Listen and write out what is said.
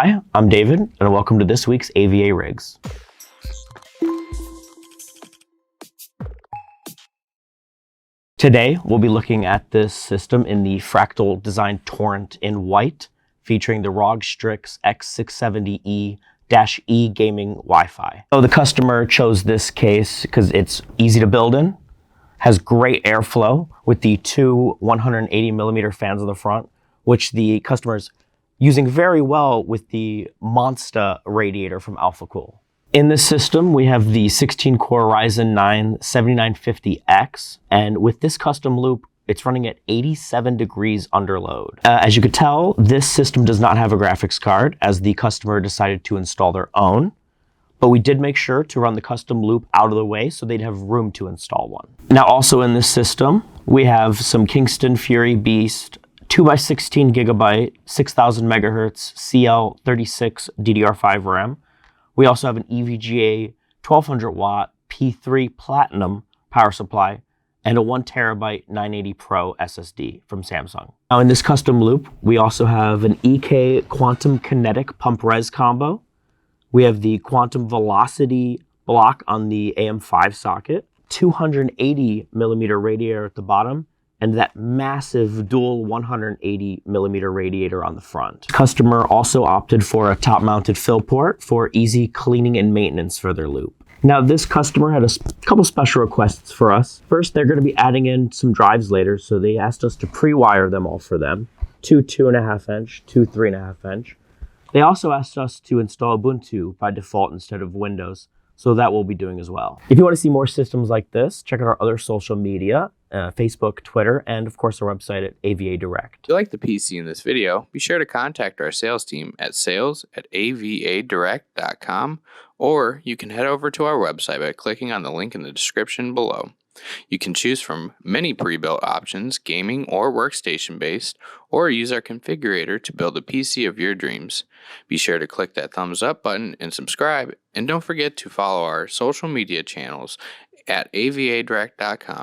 Hi, I'm David, and welcome to this week's AVARigs. Today, we'll be looking at this system in the Fractal design Torrent in white, featuring the ROG STRIX X670E-E gaming Wi-Fi. So the customer chose this case because it's easy to build in, has great airflow with the two 180mm fans on the front, which the customer's using very well with the Monsta Radiator from Alphacool. In this system, we have the 16-core Ryzen 9 7950X, and with this custom loop, it's running at 87 degrees under load. As you could tell, this system does not have a graphics card, as the customer decided to install their own, but we did make sure to run the custom loop out of the way so they'd have room to install one. Now, also in this system, we have some Kingston Fury Beast 2x16 gigabyte, 6000 megahertz CL36 DDR5 RAM. We also have an EVGA 1200 watt P3 Platinum power supply and a 1 terabyte 980 Pro SSD from Samsung. Now in this custom loop, we also have an EK Quantum Kinetic Pump Res combo. We have the Quantum Velocity block on the AM5 socket, 280mm radiator at the bottom, and that massive dual 180mm radiator on the front. Customer also opted for a top-mounted fill port for easy cleaning and maintenance for their loop. Now, this customer had a couple special requests for us. First, they're going to be adding in some drives later, so they asked us to pre-wire them all for them. Two 2.5 inch, two 3.5 inch. They also asked us to install Ubuntu by default instead of Windows, so that we'll be doing as well. If you want to see more systems like this, check out our other social media, Facebook, Twitter, and of course our website at AVADirect. If you like the PC in this video, be sure to contact our sales team at sales@avadirect.com, or you can head over to our website by clicking on the link in the description below. You can choose from many pre-built options, gaming or workstation based, or use our configurator to build a PC of your dreams. Be sure to click that thumbs up button and subscribe, and don't forget to follow our social media channels at avadirect.com.